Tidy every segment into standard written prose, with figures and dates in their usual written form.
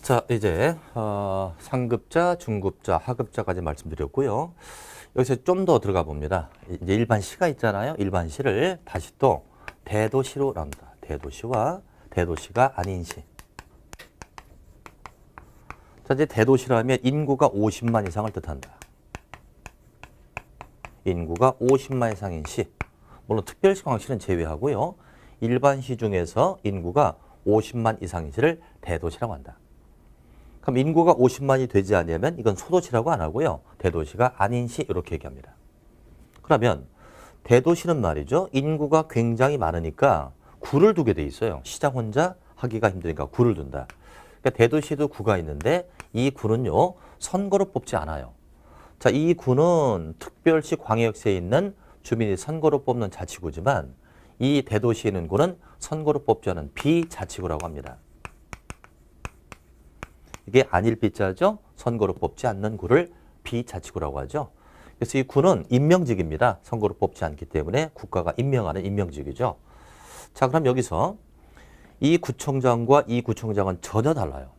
자, 이제 상급자, 중급자, 하급자까지 말씀드렸고요. 여기서 좀 더 들어가 봅니다. 이제 일반 시가 있잖아요. 일반 시를 다시 또 대도시로 나눈다. 대도시와 대도시가 아닌 시. 자, 이제 대도시라면 인구가 50만 이상을 뜻한다. 인구가 50만 이상인 시. 물론 특별시, 광역시는 제외하고요. 일반 시 중에서 인구가 50만 이상인 시를 대도시라고 한다. 그럼 인구가 50만이 되지 않으면 이건 소도시라고 안 하고요. 대도시가 아닌 시 이렇게 얘기합니다. 그러면 대도시는 말이죠. 인구가 굉장히 많으니까 구를 두게 돼 있어요. 시장 혼자 하기가 힘드니까 구를 둔다. 그러니까 대도시도 구가 있는데 이 구는요. 선거로 뽑지 않아요. 자, 이 구는 특별시 광역시에 있는 주민이 선거로 뽑는 자치구지만 이 대도시에 있는 구는 선거로 뽑지 않은 비자치구라고 합니다. 이게 안일비자죠. 선거로 뽑지 않는 구를 비자치구라고 하죠. 그래서 이 구는 임명직입니다. 선거로 뽑지 않기 때문에 국가가 임명하는 임명직이죠. 자, 그럼 여기서 이 구청장과 이 구청장은 전혀 달라요.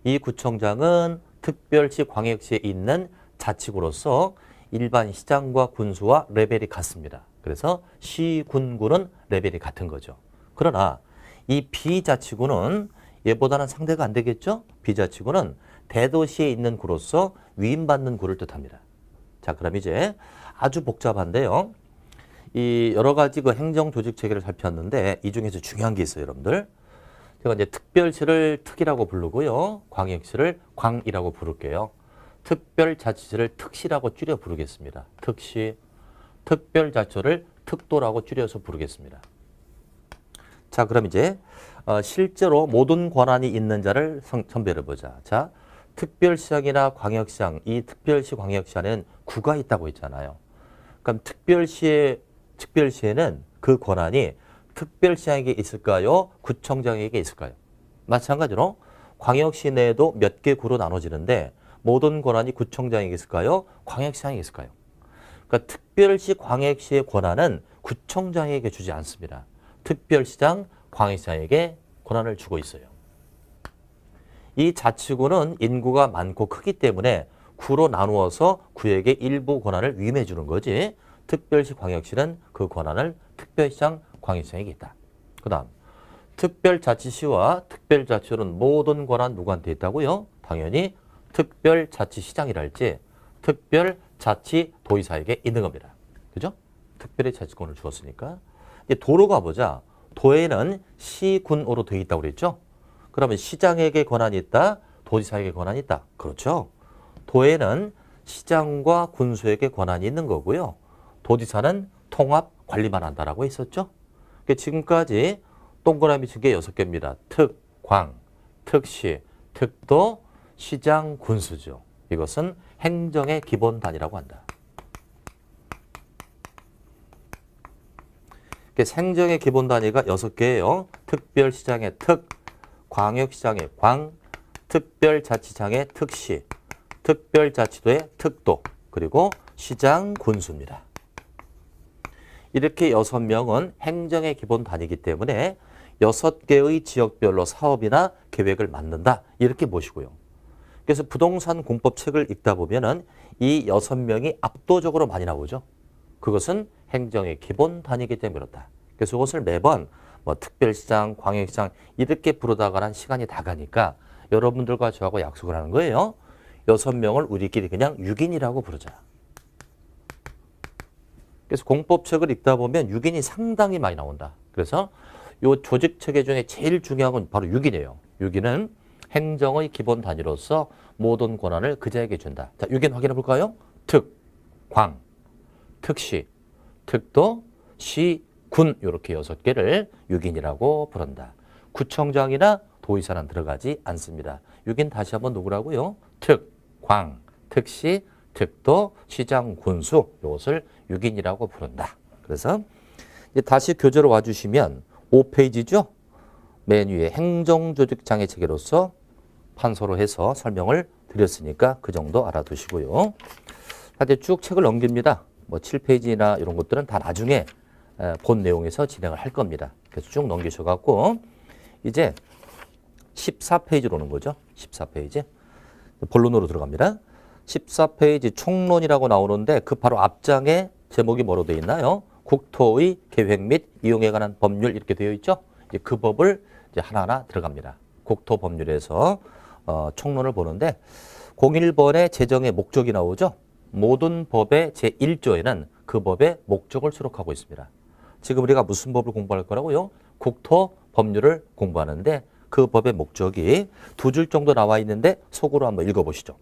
이 구청장은 특별시 광역시에 있는 자치구로서 일반 시장과 군수와 레벨이 같습니다. 그래서 시, 군, 구는 레벨이 같은 거죠. 그러나 이 비자치구는 얘보다는 상대가 안 되겠죠? 비자치구는 대도시에 있는 구로서 위임받는 구를 뜻합니다. 자, 그럼 이제 아주 복잡한데요. 이 여러 가지 그 행정 조직 체계를 살폈는데 이 중에서 중요한 게 있어요, 여러분들. 제가 이제 특별시를 특이라고 부르고요. 광역시를 광이라고 부를게요. 특별자치시를 특시라고 줄여 부르겠습니다. 특시, 특별자치를 특도라고 줄여서 부르겠습니다. 자, 그럼 이제 실제로 모든 권한이 있는 자를 선별해보자. 자, 특별시장이나 광역시장, 이 특별시, 광역시 안에는 구가 있다고 했잖아요. 그럼 특별시에는 그 권한이 특별시장에게 있을까요? 구청장에게 있을까요? 마찬가지로 광역시 내에도 몇 개 구로 나눠지는데 모든 권한이 구청장에게 있을까요? 광역시장에게 있을까요? 그러니까 특별시, 광역시의 권한은 구청장에게 주지 않습니다. 특별시장, 광역시장에게 권한을 주고 있어요. 이 자치구는 인구가 많고 크기 때문에 구로 나누어서 구에게 일부 권한을 위임해 주는 거지 특별시, 광역시는 그 권한을 특별시장, 광역시장에게 있다. 그 다음 특별자치시와 특별자치구는 모든 권한 누구한테 있다고요? 당연히 특별자치시장이랄지 특별자치도의사에게 있는 겁니다. 그죠? 특별히 자치권을 주었으니까. 이제 도로 가보자. 도에는 시, 군으로 되어 있다고 그랬죠? 그러면 시장에게 권한이 있다, 도지사에게 권한이 있다. 그렇죠? 도에는 시장과 군수에게 권한이 있는 거고요. 도지사는 통합 관리만 한다라고 했었죠? 그러니까 지금까지 동그라미 친 게 6개입니다. 특, 광, 특시, 특도, 시장, 군수죠. 이것은 행정의 기본 단위라고 한다. 행정의 기본 단위가 6개예요. 특별시장의 특, 광역시장의 광, 특별자치장의 특시, 특별자치도의 특도, 그리고 시장, 군수입니다. 이렇게 6명은 행정의 기본 단위이기 때문에 6개의 지역별로 사업이나 계획을 만든다. 이렇게 보시고요. 그래서 부동산 공법 책을 읽다 보면은 이 6명이 압도적으로 많이 나오죠. 그것은 행정의 기본 단위이기 때문에 그렇다. 그래서 이것을 매번 뭐 특별시장, 광역시장 이렇게 부르다가는 시간이 다 가니까 여러분들과 저하고 약속을 하는 거예요. 6명을 우리끼리 그냥 6인이라고 부르자. 그래서 공법책을 읽다 보면 6인이 상당히 많이 나온다. 그래서 이 조직체계 중에 제일 중요한 건 바로 6인이에요. 6인은 행정의 기본 단위로서 모든 권한을 그자에게 준다. 자, 6인 확인해 볼까요? 특, 광, 특시, 특도, 시, 군 이렇게 6개를 6인이라고 부른다. 구청장이나 도의사는 들어가지 않습니다. 6인 다시 한번 누구라고요? 특, 광, 특시, 특도, 시장, 군수 이것을 6인이라고 부른다. 그래서 이제 다시 교재로 와주시면 5페이지죠? 맨 위에 행정조직장애 체계로서 판서로 해서 설명을 드렸으니까 그 정도 알아두시고요. 이제 쭉 책을 넘깁니다. 뭐 7페이지나 이런 것들은 다 나중에 본 내용에서 진행을 할 겁니다. 그래서 쭉 넘기셔갖고 이제 14페이지로 오는 거죠. 14페이지. 본론으로 들어갑니다. 14페이지 총론이라고 나오는데 그 바로 앞장에 제목이 뭐로 되어 있나요? 국토의 계획 및 이용에 관한 법률 이렇게 되어 있죠. 이제 그 법을 이제 하나하나 들어갑니다. 국토 법률에서 총론을 보는데 01번에 제정의 목적이 나오죠. 모든 법의 제1조에는 그 법의 목적을 수록하고 있습니다. 지금 우리가 무슨 법을 공부할 거라고요? 국토 법률을 공부하는데 그 법의 목적이 2줄 정도 나와 있는데 속으로 한번 읽어보시죠.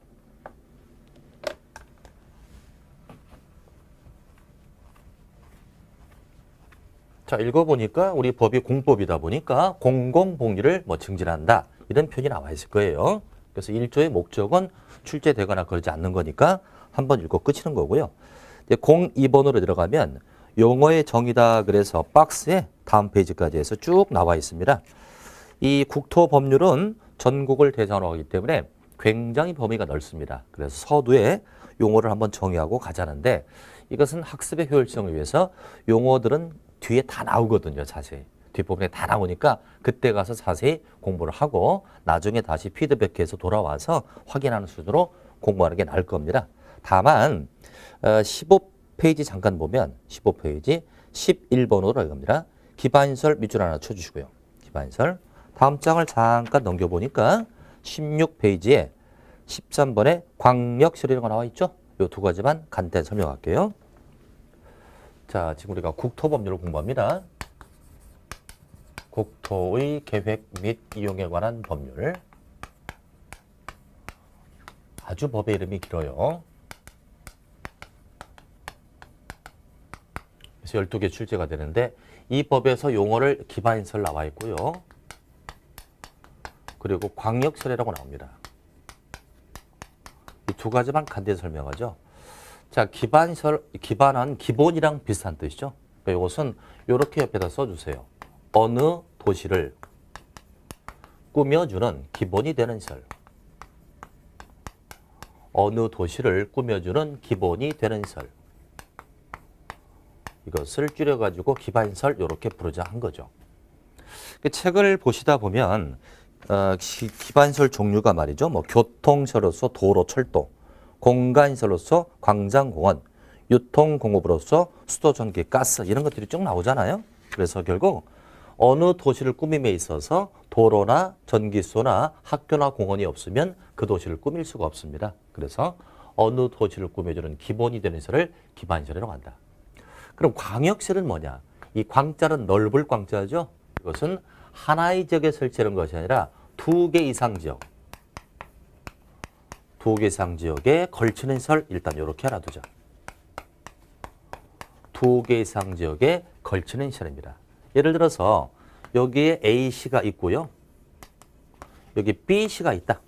자, 읽어보니까 우리 법이 공법이다 보니까 공공복리를 증진한다. 이런 표현이 나와 있을 거예요. 그래서 1조의 목적은 출제되거나 그러지 않는 거니까 한번 읽고 끝이는 거고요. 이제 02번으로 들어가면 용어의 정의다 그래서 박스에 다음 페이지까지 해서 쭉 나와 있습니다. 이 국토법률은 전국을 대상으로 하기 때문에 굉장히 범위가 넓습니다. 그래서 서두에 용어를 한번 정의하고 가자는데 이것은 학습의 효율성을 위해서 용어들은 뒤에 다 나오거든요. 자세히. 뒷부분에 다 나오니까 그때 가서 자세히 공부를 하고 나중에 다시 피드백해서 돌아와서 확인하는 수준으로 공부하는 게 나을 겁니다. 다만 15페이지 잠깐 보면 15페이지 11번으로 갑니다. 기반시설 밑줄 하나 쳐주시고요. 기반시설. 다음 장을 잠깐 넘겨보니까 16페이지에 13번에 광역시설이라고 나와 있죠. 이 두 가지만 간단히 설명할게요. 자, 지금 우리가 국토법률을 공부합니다. 국토의 계획 및 이용에 관한 법률. 아주 법의 이름이 길어요. 그래서 12개 출제가 되는데 이 법에서 용어를 기반시설 나와 있고요. 그리고 광역시설이라고 나옵니다. 이 두 가지만 간단히 설명하죠. 자, 기반시설, 기반은 기본이랑 비슷한 뜻이죠. 그러니까 이것은 이렇게 옆에다 써주세요. 어느 도시를 꾸며주는 기본이 되는 시설. 어느 도시를 꾸며주는 기본이 되는 시설. 이것을 줄여가지고 기반시설 이렇게 부르자 한 거죠. 그 책을 보시다 보면 기반시설 종류가 말이죠. 뭐 교통시설로서 도로, 철도, 공간시설로서 광장, 공원, 유통공업으로서 수도, 전기, 가스 이런 것들이 쭉 나오잖아요. 그래서 결국 어느 도시를 꾸밈에 있어서 도로나 전기소나 학교나 공원이 없으면 그 도시를 꾸밀 수가 없습니다. 그래서 어느 도시를 꾸며주는 기본이 되는 시설을 기반시설이라고 한다. 그럼 광역시설은 뭐냐? 이 광자는 넓을 광자죠. 이것은 하나의 지역에 설치하는 것이 아니라 2개 이상 지역. 2개 이상 지역에 걸치는 시설 일단 이렇게 하나 두자. 2개 이상 지역에 걸치는 시설입니다. 예를 들어서 여기에 A시가 있고요. 여기 B시가 있다.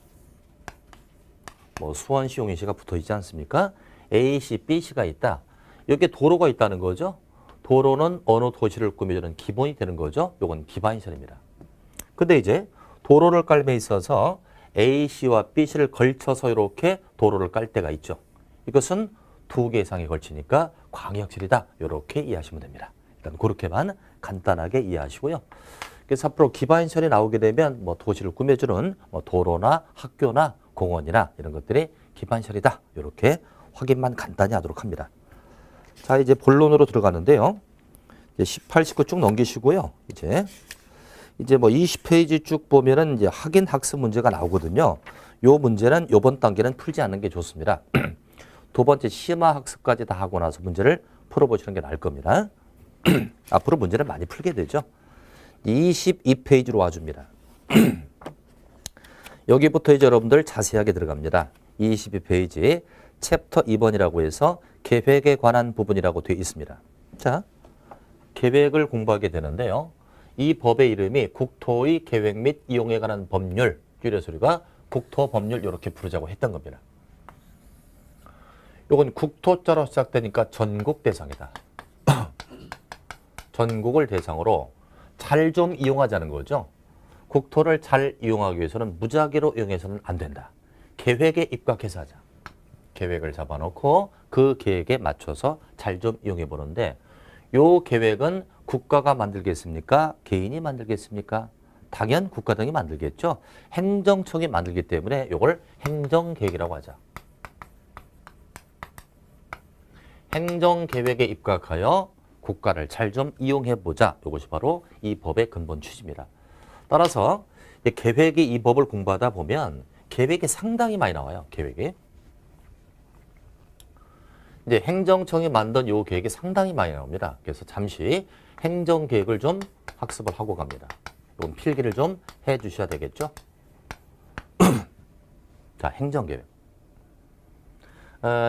뭐 수원시, 용인시가 붙어 있지 않습니까? A시, B시가 있다. 여기에 도로가 있다는 거죠. 도로는 어느 도시를 꾸며주는 기본이 되는 거죠. 이건 기반시설입니다. 근데 이제 도로를 깔매 있어서 A시와 B시를 걸쳐서 이렇게 도로를 깔 때가 있죠. 이것은 2개 이상이 걸치니까 광역시설이다. 이렇게 이해하시면 됩니다. 일단 그렇게만 간단하게 이해하시고요. 그래서 앞으로 기반시설이 나오게 되면 뭐 도시를 꾸며주는 뭐 도로나 학교나 공원이나 이런 것들이 기반시설이다. 이렇게 확인만 간단히 하도록 합니다. 자, 이제 본론으로 들어가는데요. 이제 18, 19 쭉 넘기시고요. 이제 뭐 20페이지 쭉 보면은 이제 확인 학습 문제가 나오거든요. 요 문제는 요번 단계는 풀지 않는 게 좋습니다. 두 번째 심화 학습까지 다 하고 나서 문제를 풀어보시는 게 나을 겁니다. 앞으로 문제를 많이 풀게 되죠. 22페이지로 와줍니다. 여기부터 이제 여러분들 자세하게 들어갑니다. 22페이지 챕터 2번이라고 해서 계획에 관한 부분이라고 되어 있습니다. 자, 계획을 공부하게 되는데요. 이 법의 이름이 국토의 계획 및 이용에 관한 법률, 줄여서 우리가 국토법률 이렇게 부르자고 했던 겁니다. 이건 국토자로 시작되니까 전국 대상이다. 전국을 대상으로 잘 좀 이용하자는 거죠. 국토를 잘 이용하기 위해서는 무작위로 이용해서는 안 된다. 계획에 입각해서 하자. 계획을 잡아놓고 그 계획에 맞춰서 잘 좀 이용해 보는데 이 계획은 국가가 만들겠습니까? 개인이 만들겠습니까? 당연 국가 등이 만들겠죠. 행정청이 만들기 때문에 이걸 행정계획이라고 하자. 행정계획에 입각하여 국가를 잘 좀 이용해보자. 이것이 바로 이 법의 근본 취지입니다. 따라서 계획이 이 법을 공부하다 보면 계획이 상당히 많이 나와요. 계획이. 이제 행정청이 만든 이 계획이 상당히 많이 나옵니다. 그래서 잠시 행정계획을 좀 학습을 하고 갑니다. 이건 필기를 좀 해주셔야 되겠죠. 자, 행정계획.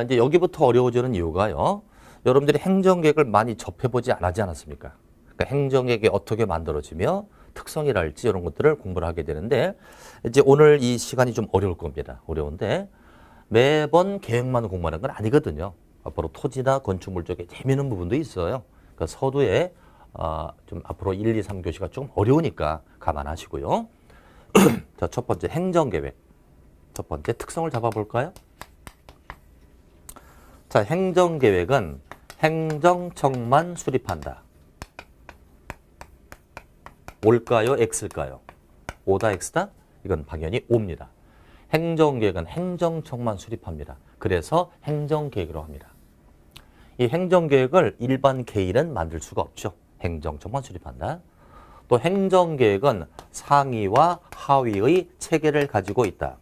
이제 여기부터 어려워지는 이유가요. 여러분들이 행정계획을 많이 접해보지 않았습니까? 그러니까 행정계획이 어떻게 만들어지며 특성이랄지 이런 것들을 공부를 하게 되는데 이제 오늘 이 시간이 좀 어려울 겁니다. 어려운데 매번 계획만 공부하는 건 아니거든요. 앞으로 토지나 건축물 쪽에 재미있는 부분도 있어요. 그러니까 서두에 좀 앞으로 1, 2, 3교시가 좀 어려우니까 감안하시고요. 자, 첫 번째 행정계획. 첫 번째 특성을 잡아볼까요? 자, 행정계획은 행정청만 수립한다. O일까요? X일까요? O다 X다? 이건 당연히 O입니다. 행정계획은 행정청만 수립합니다. 그래서 행정계획으로 합니다. 이 행정계획을 일반 개인은 만들 수가 없죠. 행정청만 수립한다. 또 행정계획은 상위와 하위의 체계를 가지고 있다.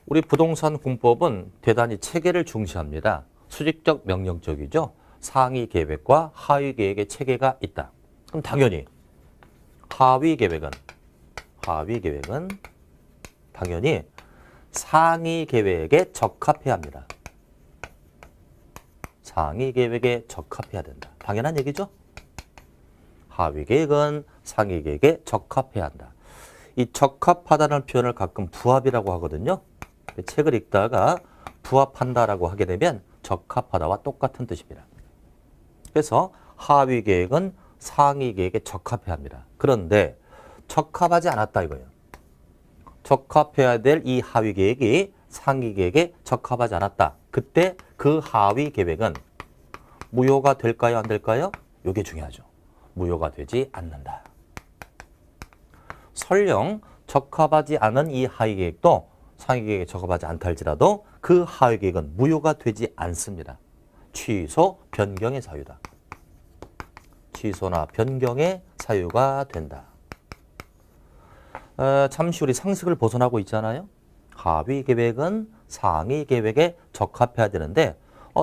우리 부동산 공법은 대단히 체계를 중시합니다. 수직적 명령적이죠. 상위 계획과 하위 계획의 체계가 있다. 그럼 당연히 하위 계획은 당연히 상위 계획에 적합해야 합니다. 상위 계획에 적합해야 된다. 당연한 얘기죠. 하위 계획은 상위 계획에 적합해야 한다. 이 적합하다는 표현을 가끔 부합이라고 하거든요. 책을 읽다가 부합한다라고 하게 되면 적합하다와 똑같은 뜻입니다. 그래서 하위 계획은 상위 계획에 적합해야 합니다. 그런데 적합하지 않았다 이거예요. 적합해야 될 이 하위 계획이 상위 계획에 적합하지 않았다. 그때 그 하위 계획은 무효가 될까요? 안 될까요? 이게 중요하죠. 무효가 되지 않는다. 설령 적합하지 않은 이 하위 계획도 상위 계획에 적합하지 않다 할지라도 그 하위 계획은 무효가 되지 않습니다. 취소, 변경의 사유다. 취소나 변경의 사유가 된다. 잠시 우리 상식을 벗어나고 있잖아요. 하위 계획은 상위 계획에 적합해야 되는데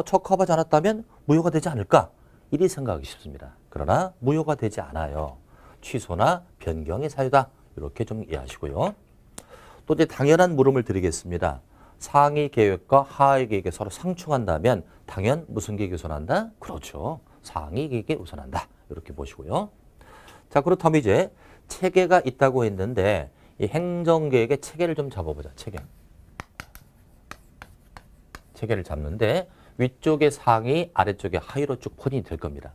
적합하지 않았다면 무효가 되지 않을까? 이리 생각하기 쉽습니다. 그러나 무효가 되지 않아요. 취소나 변경의 사유다. 이렇게 좀 이해하시고요. 또 이제 당연한 물음을 드리겠습니다. 상위 계획과 하위 계획이 서로 상충한다면 당연 무슨 계획이 우선한다? 그렇죠. 상위 계획이 우선한다. 이렇게 보시고요. 자, 그렇다면 이제 체계가 있다고 했는데 이 행정계획의 체계를 좀 잡아보자. 체계를 잡는데 위쪽에 상위, 아래쪽에 하위로 쭉 포진이 될 겁니다.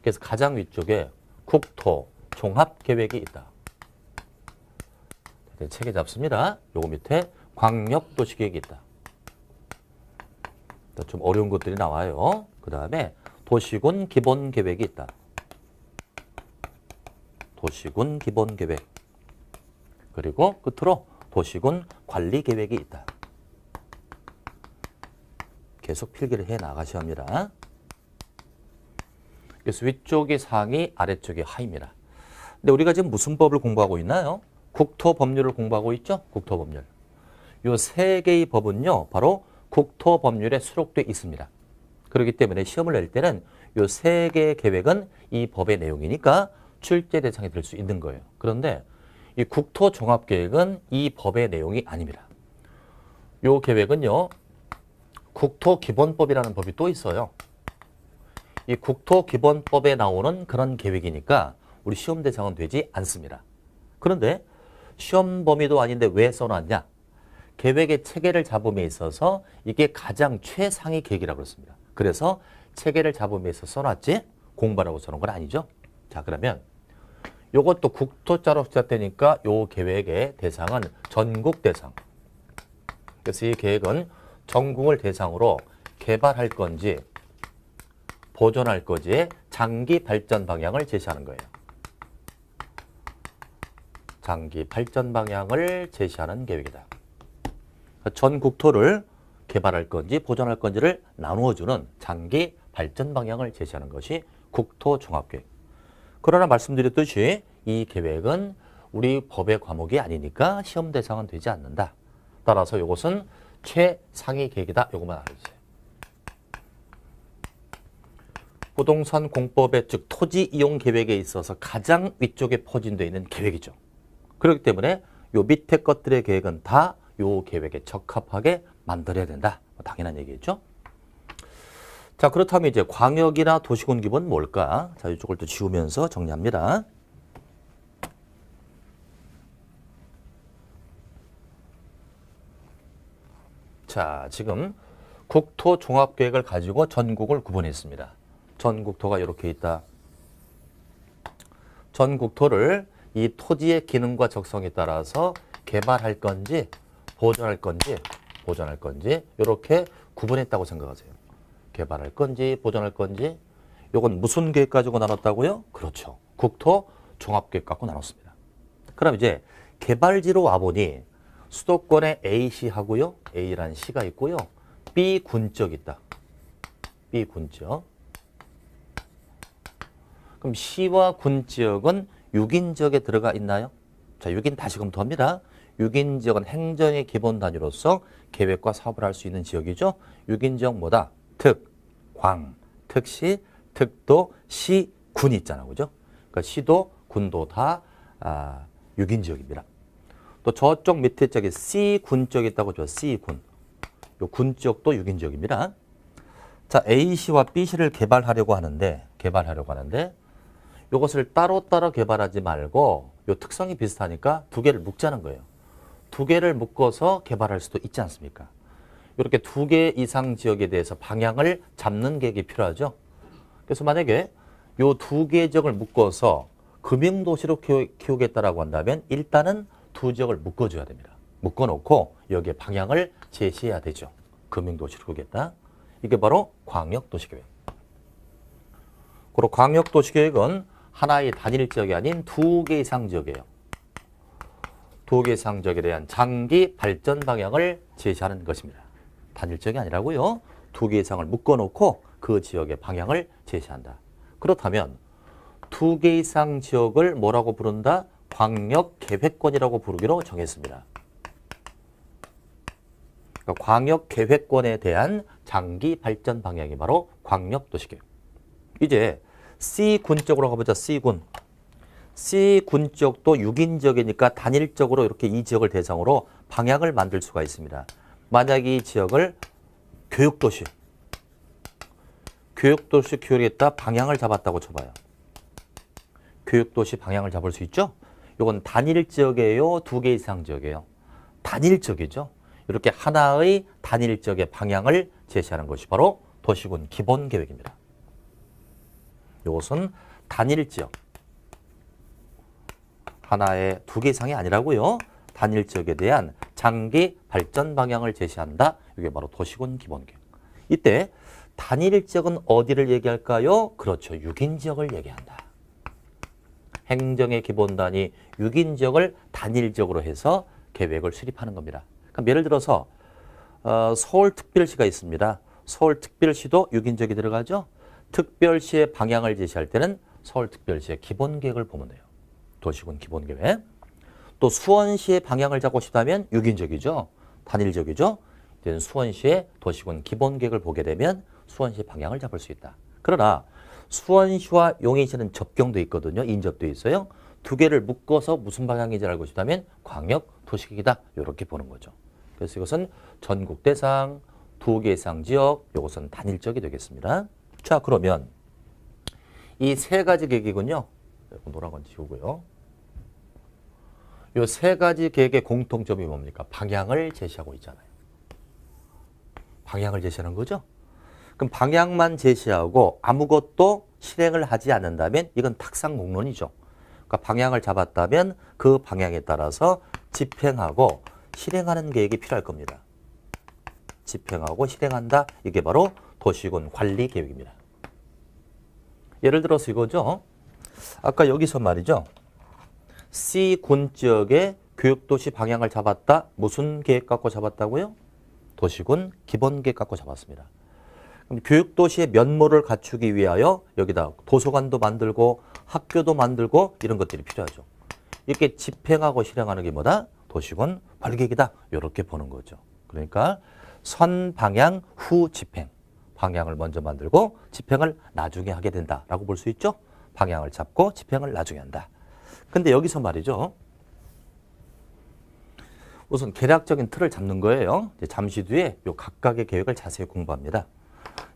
그래서 가장 위쪽에 국토 종합계획이 있다. 체계 잡습니다. 요거 밑에 광역도시계획이 있다. 좀 어려운 것들이 나와요. 그 다음에 도시군 기본계획이 있다. 도시군 기본계획. 그리고 끝으로 도시군 관리계획이 있다. 계속 필기를 해 나가셔야 합니다. 그래서 위쪽이 상위, 아래쪽이 하위입니다. 근데 우리가 지금 무슨 법을 공부하고 있나요? 국토법률을 공부하고 있죠? 국토법률. 이 세 개의 법은요, 바로 국토법률에 수록되어 있습니다. 그렇기 때문에 시험을 낼 때는 이 세 개의 계획은 이 법의 내용이니까 출제 대상이 될 수 있는 거예요. 그런데 이 국토종합계획은 이 법의 내용이 아닙니다. 이 계획은요, 국토기본법이라는 법이 또 있어요. 이 국토기본법에 나오는 그런 계획이니까 우리 시험 대상은 되지 않습니다. 그런데 시험 범위도 아닌데 왜 써놨냐? 계획의 체계를 잡음에 있어서 이게 가장 최상위 계획이라고 그랬습니다. 그래서 체계를 잡음에 있어서 써놨지 공부하라고 써놓은 건 아니죠. 자, 그러면 요것도 국토자로 시작되니까 요 계획의 대상은 전국 대상. 그래서 이 계획은 전국을 대상으로 개발할 건지 보존할 건지의 장기 발전 방향을 제시하는 거예요. 장기 발전 방향을 제시하는 계획이다. 전 국토를 개발할 건지 보존할 건지를 나누어주는 장기 발전 방향을 제시하는 것이 국토종합계획. 그러나 말씀드렸듯이 이 계획은 우리 법의 과목이 아니니까 시험 대상은 되지 않는다. 따라서 이것은 최상위 계획이다. 이것만 알아주세요. 부동산 공법에 즉 토지 이용 계획에 있어서 가장 위쪽에 포진되어 있는 계획이죠. 그렇기 때문에 요 밑에 것들의 계획은 다 요 계획에 적합하게 만들어야 된다. 당연한 얘기겠죠. 자, 그렇다면 이제 광역이나 도시군 기본 뭘까? 자, 이쪽을 또 지우면서 정리합니다. 자, 지금 국토종합계획을 가지고 전국을 구분했습니다. 전국토가 이렇게 있다. 전국토를 이 토지의 기능과 적성에 따라서 개발할 건지 보존할 건지 이렇게 구분했다고 생각하세요. 개발할 건지 보존할 건지. 이건 무슨 계획 가지고 나눴다고요? 그렇죠. 국토종합계획 갖고 나눴습니다. 그럼 이제 개발지로 와보니 수도권에 A시하고요. A라는 시가 있고요. B군적 있다. B군적. 그럼 시와 군지역은 6인지역에 들어가 있나요? 자, 6인 다시 검토합니다. 6인지역은 행정의 기본 단위로서 계획과 사업을 할 수 있는 지역이죠. 6인지역 뭐다? 특, 광, 특시, 특도, 시, 군이 있잖아. 그죠? 그러니까 시도, 군도 다 6인지역입니다. 또 저쪽 밑에 쪽에 C군지역이 있다고 죠. C군. 요 군지역도 6인지역입니다. 자, A시와 B시를 개발하려고 하는데 이것을 따로따로 개발하지 말고 요 특성이 비슷하니까 두 개를 묶자는 거예요. 두 개를 묶어서 개발할 수도 있지 않습니까? 이렇게 두 개 이상 지역에 대해서 방향을 잡는 계획이 필요하죠. 그래서 만약에 요 두 개 지역을 묶어서 금융도시로 키우겠다라고 한다면 일단은 두 지역을 묶어줘야 됩니다. 묶어놓고 여기에 방향을 제시해야 되죠. 금융도시로 키우겠다. 이게 바로 광역도시계획. 그리고 광역도시계획은 하나의 단일 지역이 아닌 두 개 이상 지역이에요. 두 개 이상 지역에 대한 장기 발전 방향을 제시하는 것입니다. 단일 지역이 아니라고요. 두 개 이상을 묶어놓고 그 지역의 방향을 제시한다. 그렇다면 두 개 이상 지역을 뭐라고 부른다? 광역계획권이라고 부르기로 정했습니다. 그러니까 광역계획권에 대한 장기 발전 방향이 바로 광역도시계획. 이제 C군 쪽으로 가보자. C군. C군 쪽도 6인 지역이니까 단일적으로 이렇게 이 지역을 대상으로 방향을 만들 수가 있습니다. 만약 이 지역을 교육도시 키우겠다 방향을 잡았다고 쳐봐요. 교육도시 방향을 잡을 수 있죠? 이건 단일 지역이에요? 두 개 이상 지역이에요? 단일 지역이죠. 이렇게 하나의 단일 지역의 방향을 제시하는 것이 바로 도시군 기본계획입니다. 이것은 단일 지역. 하나의 두 개 이상이 아니라고요. 단일 지역에 대한 장기 발전 방향을 제시한다. 이게 바로 도시군 기본계획. 이때 단일 지역은 어디를 얘기할까요? 그렇죠. 6인 지역을 얘기한다. 행정의 기본 단위 6인 지역을 단일 지역으로 해서 계획을 수립하는 겁니다. 그럼 예를 들어서 서울특별시가 있습니다. 서울특별시도 6인 지역이 들어가죠. 특별시의 방향을 제시할 때는 서울특별시의 기본계획을 보면 돼요. 도시군 기본계획. 또 수원시의 방향을 잡고 싶다면 6인 지역이죠. 단일 지역이죠. 이제 수원시의 도시군 기본계획을 보게 되면 수원시 방향을 잡을 수 있다. 그러나 수원시와 용인시는 접경도 있거든요. 인접도 있어요. 두 개를 묶어서 무슨 방향인지 알고 싶다면 광역도시계획이다. 이렇게 보는 거죠. 그래서 이것은 전국 대상, 두 개 이상 지역, 이것은 단일 지역이 되겠습니다. 자, 그러면 이 세 가지 계획이군요. 노란 건 지우고요. 이 세 가지 계획의 공통점이 뭡니까? 방향을 제시하고 있잖아요. 방향을 제시하는 거죠. 그럼 방향만 제시하고 아무것도 실행을 하지 않는다면 이건 탁상공론이죠. 그러니까 방향을 잡았다면 그 방향에 따라서 집행하고 실행하는 계획이 필요할 겁니다. 집행하고 실행한다. 이게 바로 도시군 관리 계획입니다. 예를 들어서 이거죠. 아까 여기서 말이죠. C군 지역의 교육도시 방향을 잡았다. 무슨 계획 갖고 잡았다고요? 도시군 기본계획 갖고 잡았습니다. 그럼 교육도시의 면모를 갖추기 위하여 여기다 도서관도 만들고 학교도 만들고 이런 것들이 필요하죠. 이렇게 집행하고 실행하는 게 뭐다? 도시군 관리계획이다. 이렇게 보는 거죠. 그러니까 선 방향 후 집행. 방향을 먼저 만들고 집행을 나중에 하게 된다라고 볼 수 있죠. 방향을 잡고 집행을 나중에 한다. 근데 여기서 말이죠. 우선 계략적인 틀을 잡는 거예요. 이제 잠시 뒤에 요 각각의 계획을 자세히 공부합니다.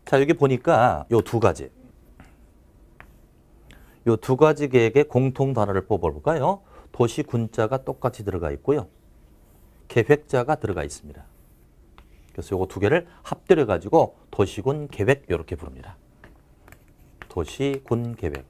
자, 여기 보니까 요 두 가지. 요 두 가지 계획의 공통 단어를 뽑아볼까요? 도시 군자가 똑같이 들어가 있고요. 계획자가 들어가 있습니다. 그래서 요거 두 개를 합들여 가지고 도시군 계획 이렇게 부릅니다. 도시군 계획.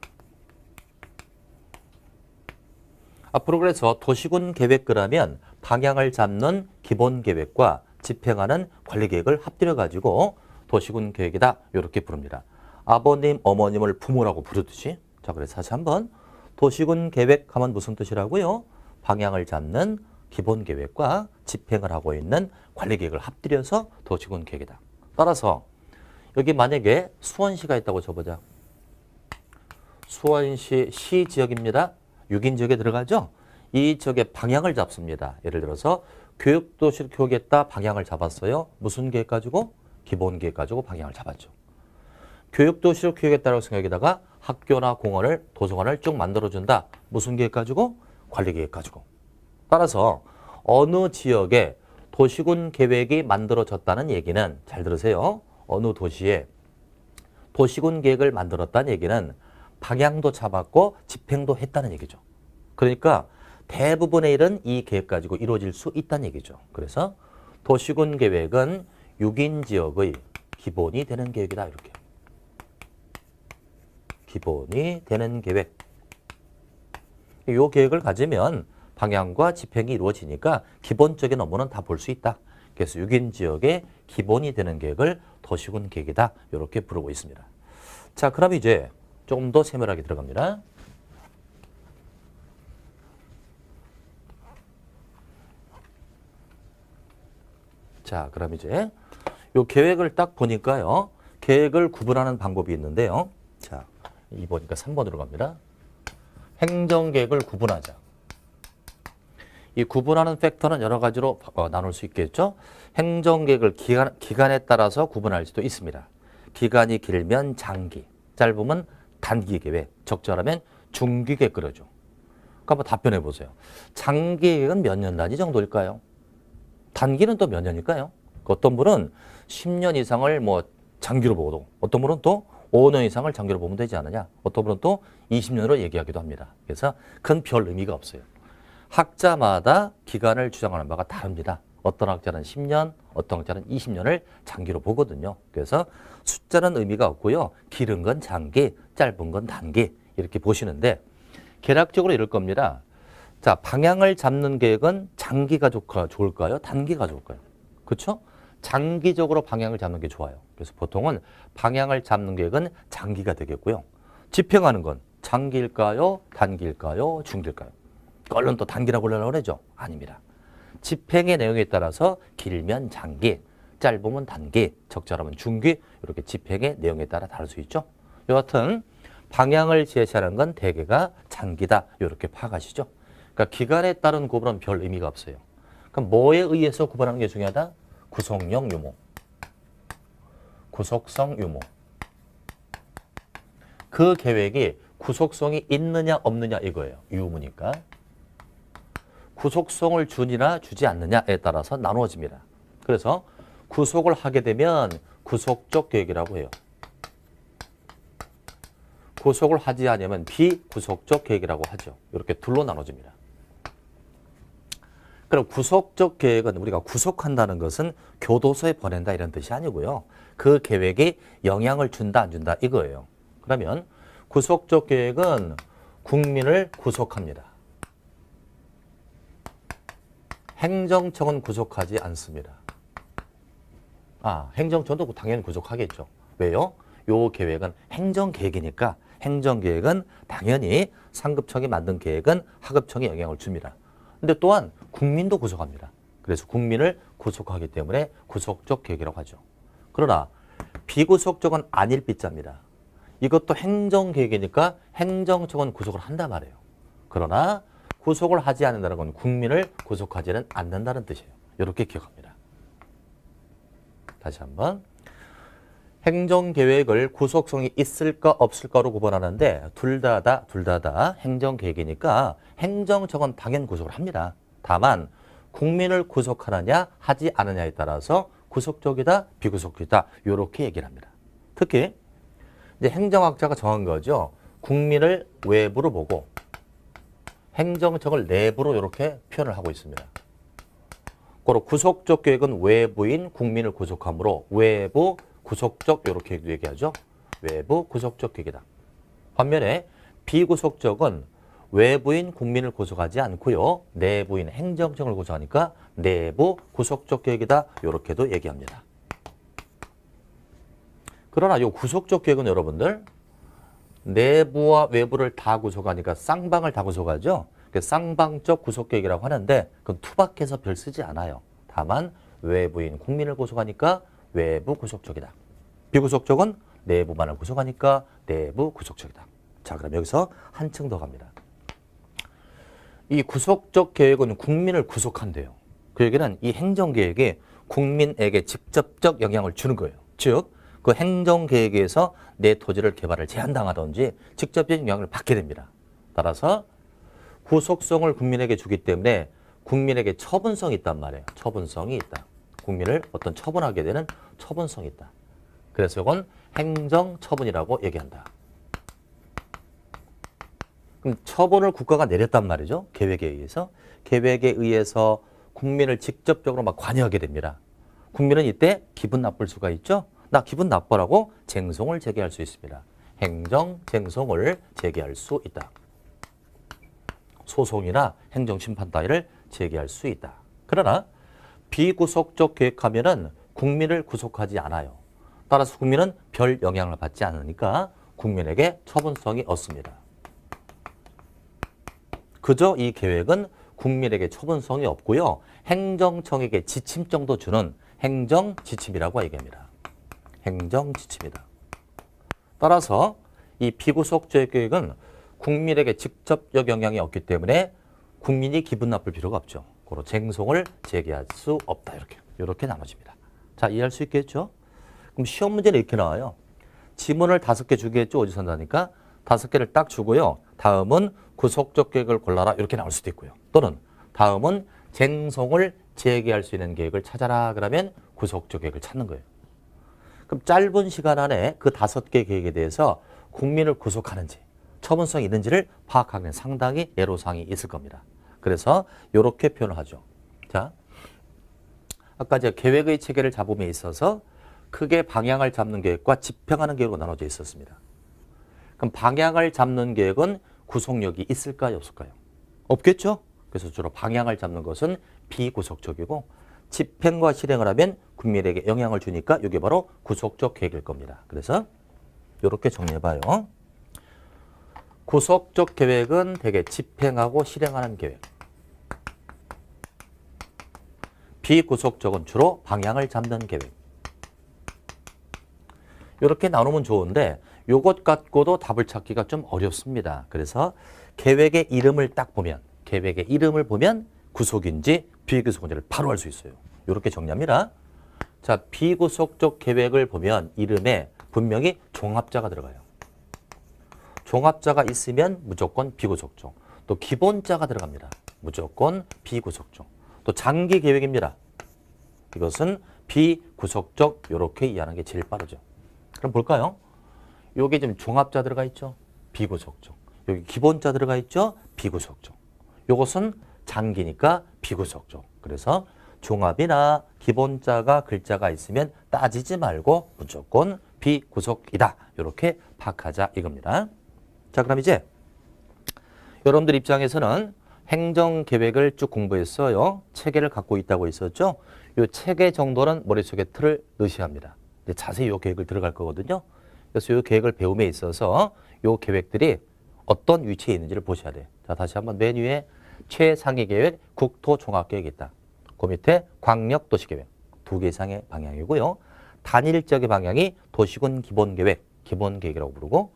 앞으로 그래서 도시군 계획 그러면 방향을 잡는 기본 계획과 집행하는 관리 계획을 합들여 가지고 도시군 계획이다 이렇게 부릅니다. 아버님, 어머님을 부모라고 부르듯이. 자, 그래서 다시 한번 도시군 계획 하면 무슨 뜻이라고요? 방향을 잡는 기본 계획과 집행을 하고 있는 관리 계획을 합들여서 도시군 계획이다. 따라서 여기 만약에 수원시가 있다고 쳐보자. 수원시 시 지역입니다. 6인 지역에 들어가죠. 이 지역의 방향을 잡습니다. 예를 들어서 교육도시를 키우겠다 방향을 잡았어요. 무슨 계획 가지고? 기본 계획 가지고 방향을 잡았죠. 교육도시를 키우겠다라고 해서 여기다가 학교나 공원을 도서관을 쭉 만들어준다. 무슨 계획 가지고? 관리 계획 가지고. 따라서 어느 지역에 도시군 계획이 만들어졌다는 얘기는 잘 들으세요. 어느 도시에 도시군 계획을 만들었다는 얘기는 방향도 잡았고 집행도 했다는 얘기죠. 그러니까 대부분의 일은 이 계획 가지고 이루어질 수 있다는 얘기죠. 그래서 도시군 계획은 6인 지역의 기본이 되는 계획이다. 이렇게. 기본이 되는 계획. 이 계획을 가지면 방향과 집행이 이루어지니까 기본적인 업무는 다 볼 수 있다. 그래서 6인 지역의 기본이 되는 계획을 도시군 계획이다. 이렇게 부르고 있습니다. 자, 그럼 이제 조금 더 세밀하게 들어갑니다. 자, 그럼 이제 요 계획을 딱 보니까요. 계획을 구분하는 방법이 있는데요. 자, 2번이니까 3번으로 갑니다. 행정계획을 구분하자. 이 구분하는 팩터는 여러 가지로 나눌 수 있겠죠. 행정계획을 기간에 따라서 구분할 수도 있습니다. 기간이 길면 장기, 짧으면 단기 계획, 적절하면 중기 계획 그러죠. 그러니까 한번 답변해 보세요. 장기 계획은 몇 년 단위 정도일까요? 단기는 또 몇 년일까요? 어떤 분은 10년 이상을 뭐 장기로 보고도 어떤 분은 또 5년 이상을 장기로 보면 되지 않느냐. 어떤 분은 또 20년으로 얘기하기도 합니다. 그래서 그건 별 의미가 없어요. 학자마다 기간을 주장하는 바가 다릅니다. 어떤 학자는 10년, 어떤 학자는 20년을 장기로 보거든요. 그래서 숫자는 의미가 없고요. 길은 건 장기, 짧은 건 단기 이렇게 보시는데 계략적으로 이럴 겁니다. 자, 방향을 잡는 계획은 장기가 좋을까요? 단기가 좋을까요? 그렇죠? 장기적으로 방향을 잡는 게 좋아요. 그래서 보통은 방향을 잡는 계획은 장기가 되겠고요. 집행하는 건 장기일까요? 단기일까요? 중기일까요? 얼른 또 단기라고 하려고 그러죠? 아닙니다. 집행의 내용에 따라서 길면 장기, 짧으면 단기, 적절하면 중기 이렇게 집행의 내용에 따라 다를 수 있죠. 여하튼 방향을 제시하는 건 대개가 장기다 이렇게 파악하시죠. 그러니까 기간에 따른 구분은 별 의미가 없어요. 그럼 뭐에 의해서 구분하는 게 중요하다? 구속력 유무, 구속성 유무. 그 계획이 구속성이 있느냐 없느냐 이거예요. 유무니까. 구속성을 주느냐 주지 않느냐에 따라서 나누어집니다. 그래서 구속을 하게 되면 구속적 계획이라고 해요. 구속을 하지 않으면 비구속적 계획이라고 하죠. 이렇게 둘로 나눠집니다. 그럼 구속적 계획은 우리가 구속한다는 것은 교도소에 보낸다 이런 뜻이 아니고요. 그 계획에 영향을 준다 안 준다 이거예요. 그러면 구속적 계획은 국민을 구속합니다. 행정청은 구속하지 않습니다. 행정청도 당연히 구속하겠죠. 왜요? 요 계획은 행정계획이니까 행정계획은 당연히 상급청이 만든 계획은 하급청에 영향을 줍니다. 근데 또한 국민도 구속합니다. 그래서 국민을 구속하기 때문에 구속적 계획이라고 하죠. 그러나 비구속적은 아닐 빗자입니다. 이것도 행정계획이니까 행정청은 구속을 한단 말이에요. 그러나 구속을 하지 않는다는 건 국민을 구속하지는 않는다는 뜻이에요. 이렇게 기억합니다. 다시 한번. 행정계획을 구속성이 있을까 없을까로 구분하는데 둘 다 행정계획이니까 행정청은 당연 구속을 합니다. 다만 국민을 구속하느냐 하지 않느냐에 따라서 구속적이다 비구속적이다 이렇게 얘기를 합니다. 특히 이제 행정학자가 정한 거죠. 국민을 외부로 보고 행정청을 내부로 이렇게 표현을 하고 있습니다. 그리고 구속적 계획은 외부인 국민을 구속하므로 외부 구속적 이렇게 얘기하죠. 외부 구속적 계획이다. 반면에 비구속적은 외부인 국민을 구속하지 않고요. 내부인 행정청을 구속하니까 내부 구속적 계획이다. 이렇게도 얘기합니다. 그러나 이 구속적 계획은 여러분들 내부와 외부를 다 구속하니까 쌍방을 다 구속하죠. 쌍방적 구속 계획이라고 하는데 그건 투박해서 별 쓰지 않아요. 다만 외부인 국민을 구속하니까 외부 구속적이다. 비구속적은 내부만을 구속하니까 내부 구속적이다. 자, 그럼 여기서 한층 더 갑니다. 이 구속적 계획은 국민을 구속한대요. 그 얘기는 이 행정계획에 국민에게 직접적 영향을 주는 거예요. 즉, 그 행정계획에서 내 토지를 개발을 제한당하든지 직접적인 영향을 받게 됩니다. 따라서 구속성을 국민에게 주기 때문에 국민에게 처분성이 있단 말이에요. 처분성이 있다. 국민을 어떤 처분하게 되는 처분성이 있다. 그래서 이건 행정처분이라고 얘기한다. 그럼 처분을 국가가 내렸단 말이죠. 계획에 의해서. 계획에 의해서 국민을 직접적으로 막 관여하게 됩니다. 국민은 이때 기분 나쁠 수가 있죠. 나 기분 나빠라고 쟁송을 제기할 수 있습니다. 행정쟁송을 제기할 수 있다. 소송이나 행정심판 따위를 제기할 수 있다. 그러나 비구속적 계획하면은 국민을 구속하지 않아요. 따라서 국민은 별 영향을 받지 않으니까 국민에게 처분성이 없습니다. 그저 이 계획은 국민에게 처분성이 없고요. 행정청에게 지침 정도 주는 행정지침이라고 얘기합니다. 행정지침이다. 따라서 이 비구속적 계획은 국민에게 직접적 영향이 없기 때문에 국민이 기분 나쁠 필요가 없죠. 그로 쟁송을 제기할 수 없다. 이렇게 나눠집니다. 자, 이해할 수 있겠죠? 그럼 시험 문제는 이렇게 나와요. 지문을 5개 주겠죠. 오지선다니까 5개를 딱 주고요. 다음은 구속적 계획을 골라라. 이렇게 나올 수도 있고요. 또는 다음은 쟁송을 제기할 수 있는 계획을 찾아라. 그러면 구속적 계획을 찾는 거예요. 그럼 짧은 시간 안에 그 5개 계획에 대해서 국민을 구속하는지 처분성이 있는지를 파악하기는 상당히 애로사항이 있을 겁니다. 그래서 이렇게 표현을 하죠. 자, 아까 제가 계획의 체계를 잡음에 있어서 크게 방향을 잡는 계획과 집행하는 계획으로 나눠져 있었습니다. 그럼 방향을 잡는 계획은 구속력이 있을까요, 없을까요? 없겠죠? 그래서 주로 방향을 잡는 것은 비구속적이고 집행과 실행을 하면 국민에게 영향을 주니까 이게 바로 구속적 계획일 겁니다. 그래서 이렇게 정리해봐요. 구속적 계획은 대개 집행하고 실행하는 계획. 비구속적은 주로 방향을 잡는 계획. 이렇게 나누면 좋은데 이것 갖고도 답을 찾기가 좀 어렵습니다. 그래서 계획의 이름을 딱 보면 계획의 이름을 보면 구속인지 비구속인지를 바로 알 수 있어요. 이렇게 정리합니다. 자, 비구속적 계획을 보면 이름에 분명히 종합자가 들어가요. 종합자가 있으면 무조건 비구속적. 또 기본자가 들어갑니다. 무조건 비구속적. 또 장기 계획입니다. 이것은 비구속적. 이렇게 이해하는 게 제일 빠르죠. 그럼 볼까요? 여기 지금 종합자 들어가 있죠? 비구속적. 여기 기본자 들어가 있죠? 비구속적. 이것은 장기니까 비구속적. 그래서 종합이나 기본자가 글자가 있으면 따지지 말고 무조건 비구속이다. 이렇게 파악하자 이겁니다. 자, 그럼 이제 여러분들 입장에서는 행정계획을 쭉 공부했어요. 체계를 갖고 있다고 있었죠? 이 체계 정도는 머릿속에 틀을 넣으셔야 합니다. 이제 자세히 이 계획을 들어갈 거거든요. 그래서 이 계획을 배움에 있어서 요 계획들이 어떤 위치에 있는지를 보셔야 돼요. 자, 다시 한번 맨 위에 최상위 계획, 국토종합계획이 있다. 그 밑에 광역도시계획, 2개 이상의 방향이고요. 단일적의 방향이 도시군 기본계획, 기본계획이라고 부르고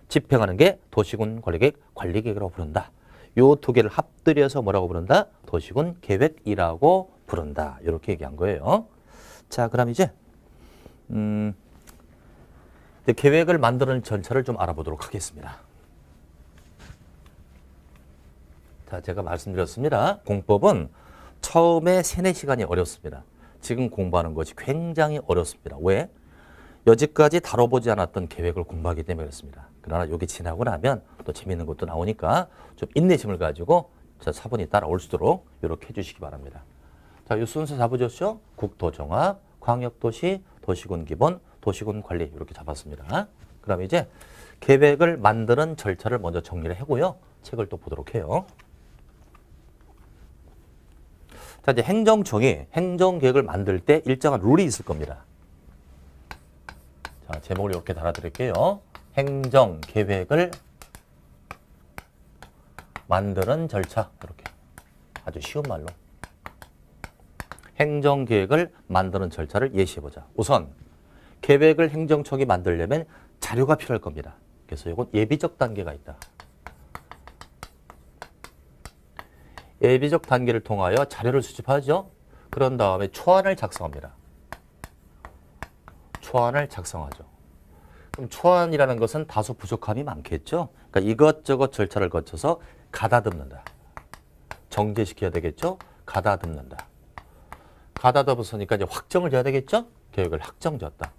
집행하는 게 도시군 관리계획, 관리계획이라고 부른다. 요 2개를 합들여서 뭐라고 부른다? 도시군 계획이라고 부른다. 이렇게 얘기한 거예요. 자, 그럼 이제 계획을 만드는 절차를 좀 알아보도록 하겠습니다. 자, 제가 말씀드렸습니다. 공법은 처음에 3-4시간이 어렵습니다. 지금 공부하는 것이 굉장히 어렵습니다. 왜? 여지까지 다뤄보지 않았던 계획을 공부하기 때문에 그렇습니다. 그러나 여기 지나고 나면 또 재밌는 것도 나오니까 좀 인내심을 가지고 차분히 따라올 수 있도록 이렇게 해주시기 바랍니다. 자, 이 순서 잡으셨죠? 국토종합, 광역도시, 도시군 기본, 도시군 관리 이렇게 잡았습니다. 그럼 이제 계획을 만드는 절차를 먼저 정리를 하고요. 책을 또 보도록 해요. 자, 이제 행정청이 행정계획을 만들 때 일정한 룰이 있을 겁니다. 자, 제목을 이렇게 달아드릴게요. 행정계획을 만드는 절차. 이렇게 아주 쉬운 말로. 행정계획을 만드는 절차를 예시해보자. 우선 계획을 행정청이 만들려면 자료가 필요할 겁니다. 그래서 이건 예비적 단계가 있다. 예비적 단계를 통하여 자료를 수집하죠. 그런 다음에 초안을 작성합니다. 초안을 작성하죠. 그럼 초안이라는 것은 다소 부족함이 많겠죠. 그러니까 이것저것 절차를 거쳐서 가다듬는다. 정제시켜야 되겠죠. 가다듬는다. 가다듬었으니까 이제 확정을 줘야 되겠죠. 계획을 확정졌다.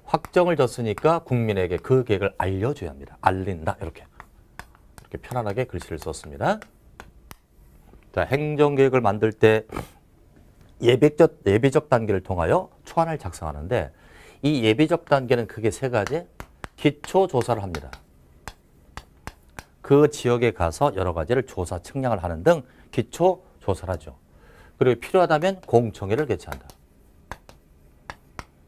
확정을 줬으니까 국민에게 그 계획을 알려줘야 합니다. 알린다. 이렇게 편안하게 글씨를 썼습니다. 자, 행정계획을 만들 때 예비적 단계를 통하여 초안을 작성하는데 이 예비적 단계는 크게 3가지. 기초조사를 합니다. 그 지역에 가서 여러 가지를 조사, 측량을 하는 등 기초조사를 하죠. 그리고 필요하다면 공청회를 개최한다.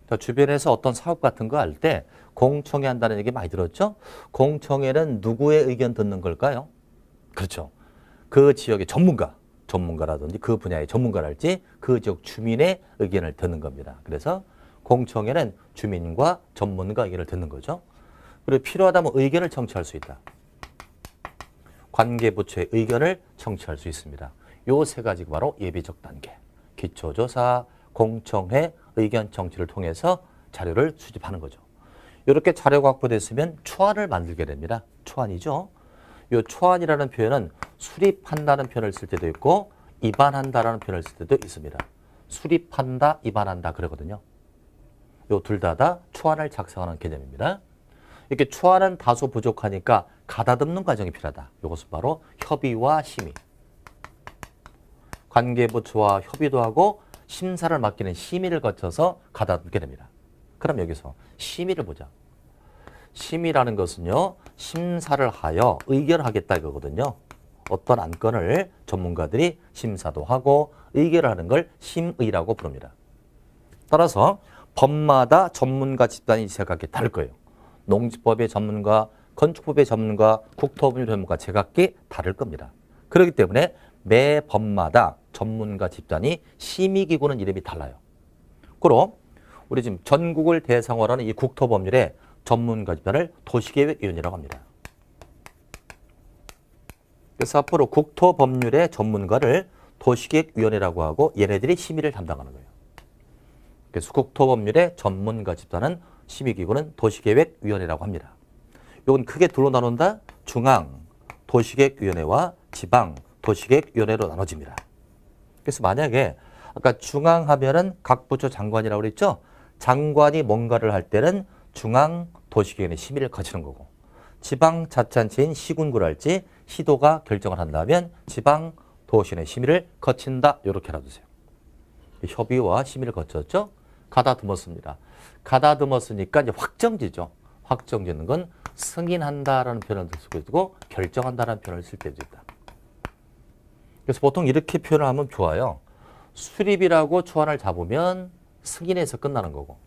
자, 주변에서 어떤 사업 같은 거 할 때 공청회 한다는 얘기 많이 들었죠? 공청회는 누구의 의견 듣는 걸까요? 그렇죠. 그 지역의 전문가라든지 그 분야의 전문가랄지 그 지역 주민의 의견을 듣는 겁니다. 그래서 공청회는 주민과 전문가 의견을 듣는 거죠. 그리고 필요하다면 의견을 청취할 수 있다. 관계부처의 의견을 청취할 수 있습니다. 요 3가지가 바로 예비적 단계. 기초조사, 공청회, 의견 청취를 통해서 자료를 수집하는 거죠. 이렇게 자료가 확보됐으면 초안을 만들게 됩니다. 초안이죠. 이 초안이라는 표현은 수립한다는 표현을 쓸 때도 있고 입안한다라는 표현을 쓸 때도 있습니다. 수립한다, 입안한다 그러거든요. 이 둘 다 초안을 작성하는 개념입니다. 이렇게 초안은 다소 부족하니까 가다듬는 과정이 필요하다. 이것은 바로 협의와 심의. 관계부처와 협의도 하고 심사를 맡기는 심의를 거쳐서 가다듬게 됩니다. 그럼 여기서 심의를 보자. 심의라는 것은요, 심사를 하여 의결하겠다 이거거든요. 어떤 안건을 전문가들이 심사도 하고 의결을 하는 걸 심의라고 부릅니다. 따라서 법마다 전문가 집단이 제각기 다를 거예요. 농지법의 전문가, 건축법의 전문가, 국토법의 전문가 제각기 다를 겁니다. 그렇기 때문에 매 법마다 전문가 집단이 심의기구는 이름이 달라요. 그럼 우리 지금 전국을 대상으로 하는 이 국토법률의 전문가 집단을 도시계획위원회라고 합니다. 그래서 앞으로 국토법률의 전문가를 도시계획위원회라고 하고 얘네들이 심의를 담당하는 거예요. 그래서 국토법률의 전문가 집단은 심의기구는 도시계획위원회라고 합니다. 이건 크게 둘로 나눈다. 중앙 도시계획위원회와 지방 도시계획위원회로 나눠집니다. 그래서 만약에 아까 중앙 하면은 각 부처 장관이라고 그랬죠. 장관이 뭔가를 할 때는 중앙 도시계획위원회 심의를 거치는 거고, 지방자치단체인 시군구를 할지 시도가 결정을 한다면 지방 도시위원회 심의를 거친다. 이렇게 알아두세요. 협의와 심의를 거쳤죠. 가다듬었습니다. 가다듬었으니까 이제 확정지죠. 확정지는 건 승인한다라는 표현을 쓰고 있고 결정한다라는 표현을 쓸 때도 있다. 그래서 보통 이렇게 표현을 하면 좋아요. 수립이라고 초안을 잡으면 승인해서 끝나는 거고,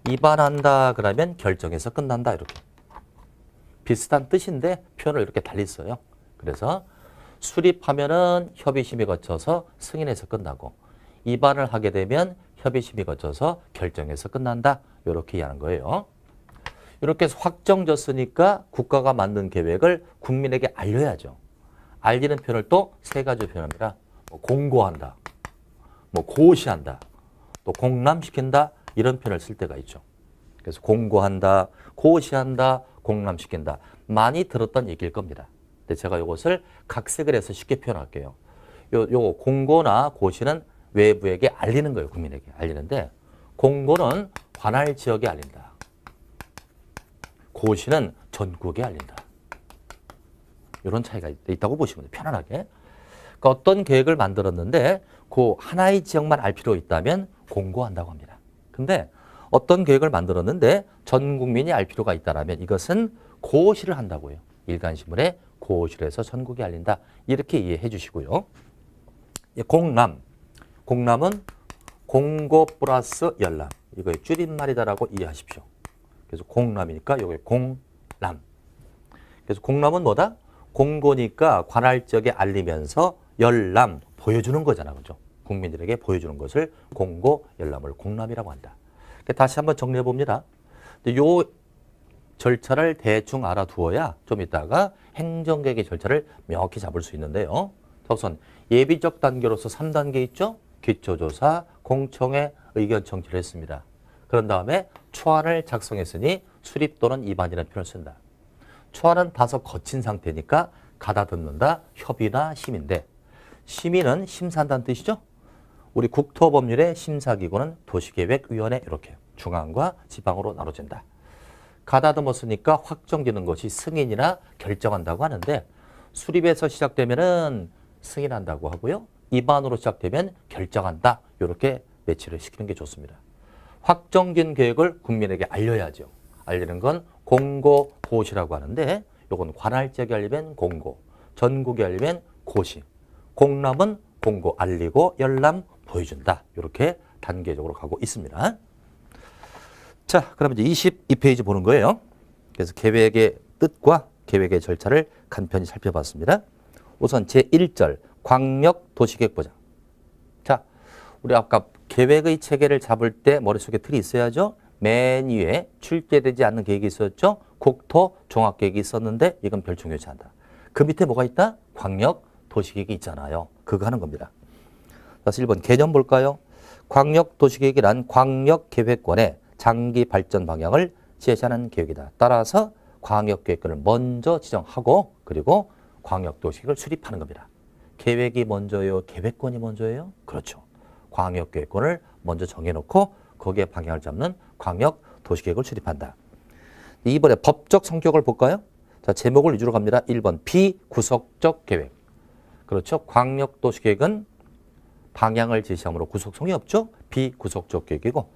입안한다 그러면 결정해서 끝난다 이렇게. 비슷한 뜻인데 표현을 이렇게 달리 써요. 그래서 수립하면은 협의심의 거쳐서 승인해서 끝나고 입안을 하게 되면 협의심이 거쳐서 결정해서 끝난다. 이렇게 이해하는 거예요. 이렇게 해서 확정졌으니까 국가가 만든 계획을 국민에게 알려야죠. 알리는 표현을 또 세 가지 표현합니다. 공고한다, 고시한다, 또 공람시킨다 이런 표현을 쓸 때가 있죠. 그래서 공고한다, 고시한다, 공람시킨다 많이 들었던 얘기일 겁니다. 근데 제가 이것을 각색을 해서 쉽게 표현할게요. 요 공고나 고시는 외부에게 알리는 거예요. 국민에게 알리는데 공고는 관할 지역에 알린다. 고시는 전국에 알린다. 이런 차이가 있다고 보시면 돼요. 편안하게. 그러니까 어떤 계획을 만들었는데 그 하나의 지역만 알 필요 있다면 공고한다고 합니다. 근데 어떤 계획을 만들었는데 전 국민이 알 필요가 있다면 이것은 고시를 한다고요. 일간신문에 고시를 해서 전국에 알린다. 이렇게 이해해 주시고요. 공람. 공람은 공고 플러스 열람. 이거의 줄임말이다라고 이해하십시오. 그래서 공람이니까 이게 공람. 그래서 공람은 뭐다? 공고니까 관할 지역에 알리면서 열람, 보여주는 거잖아. 그죠? 국민들에게 보여주는 것을 공고, 열람을 공람이라고 한다. 다시 한번 정리해 봅니다. 요 절차를 대충 알아두어야 좀 이따가 행정계획의 절차를 명확히 잡을 수 있는데요. 우선 예비적 단계로서 3단계 있죠? 기초조사, 공청회, 의견 청취를 했습니다. 그런 다음에 초안을 작성했으니 수립 또는 입안이라는 표현을 쓴다. 초안은 다소 거친 상태니까 가다듬는다, 협의나 심의인데 심의는 심사한다는 뜻이죠? 우리 국토법률의 심사기구는 도시계획위원회 이렇게 중앙과 지방으로 나눠진다. 가다듬었으니까 확정되는 것이 승인이나 결정한다고 하는데 수립에서 시작되면은 승인한다고 하고요. 입안으로 시작되면 결정한다. 이렇게 매치를 시키는 게 좋습니다. 확정된 계획을 국민에게 알려야죠. 알리는 건 공고, 고시라고 하는데 이건 관할 지역에 알리면 공고, 전국에 알리면 고시. 공람은 공고, 알리고 열람, 보여준다. 이렇게 단계적으로 가고 있습니다. 자, 그럼 이제 22페이지 보는 거예요. 그래서 계획의 뜻과 계획의 절차를 간편히 살펴봤습니다. 우선 제1절 광역도시계획 보장. 자, 우리 아까 계획의 체계를 잡을 때 머릿속에 틀이 있어야죠. 맨 위에 출제되지 않는 계획이 있었죠. 국토 종합계획이 있었는데 이건 별중요시한다. 그 밑에 뭐가 있다? 광역도시계획이 있잖아요. 그거 하는 겁니다. 그래서 1번 개념 볼까요? 광역도시계획이란 광역계획권의 장기 발전 방향을 제시하는 계획이다. 따라서 광역계획권을 먼저 지정하고 그리고 광역도시계획을 수립하는 겁니다. 계획이 먼저예요? 계획권이 먼저예요? 그렇죠. 광역계획권을 먼저 정해놓고 거기에 방향을 잡는 광역도시계획을 수립한다. 2번에 법적 성격을 볼까요? 자, 제목을 위주로 갑니다. 1번 비구속적 계획. 그렇죠. 광역도시계획은 방향을 제시하므로 구속성이 없죠. 비구속적 계획이고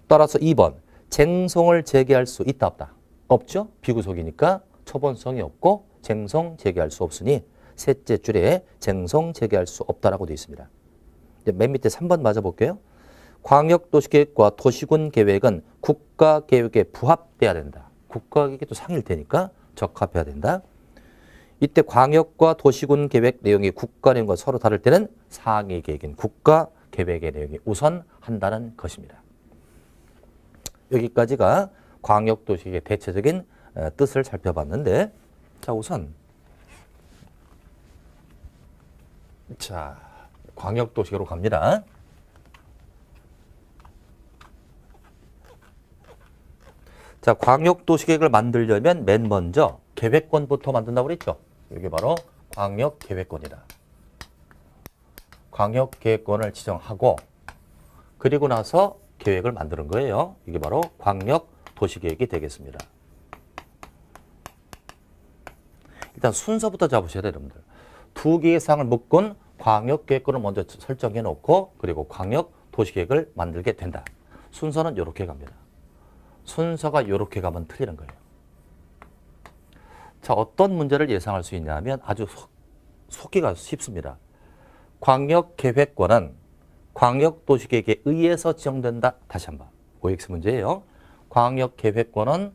따라서 2번 쟁송을 제기할 수 있다 없다? 없죠. 비구속이니까 처분성이 없고 쟁송 제기할 수 없으니 셋째 줄에 쟁송 제기할 수 없다라고 되어 있습니다. 이제 맨 밑에 3번 맞아볼게요. 광역도시계획과 도시군 계획은 국가계획에 부합돼야 된다. 국가계획이 또 상일 테니까 적합해야 된다. 이때 광역과 도시군 계획 내용이 국가 내용과 서로 다를 때는 상위 계획인 국가계획의 내용이 우선한다는 것입니다. 여기까지가 광역도시계획의 대체적인 뜻을 살펴봤는데 자 우선 자 광역도시계획으로 갑니다. 자 광역도시계획을 만들려면 맨 먼저 계획권부터 만든다고 그랬죠. 이게 바로 광역계획권이다. 광역계획권을 지정하고 그리고 나서 계획을 만드는 거예요. 이게 바로 광역도시계획이 되겠습니다. 일단 순서부터 잡으셔야 돼요, 여러분들. 두 개의 사항을 묶은 광역계획권을 먼저 설정해 놓고 그리고 광역도시계획을 만들게 된다. 순서는 이렇게 갑니다. 순서가 이렇게 가면 틀리는 거예요. 자, 어떤 문제를 예상할 수 있냐면 아주 속기가 쉽습니다. 광역계획권은 광역도시계획에 의해서 지정된다. 다시 한번. OX 문제예요. 광역계획권은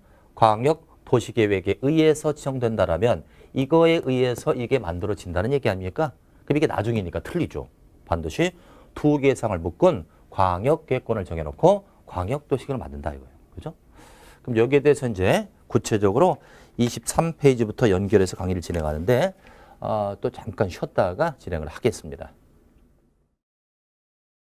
도시계획에 의해서 지정된다라면 이거에 의해서 이게 만들어진다는 얘기 아닙니까? 그럼 이게 나중이니까 틀리죠. 반드시 두 개 이상을 묶은 광역계획권을 정해놓고 광역도시계획을 만든다 이거예요. 그죠? 그럼 여기에 대해서 이제 구체적으로 23페이지부터 연결해서 강의를 진행하는데 또 잠깐 쉬었다가 진행을 하겠습니다.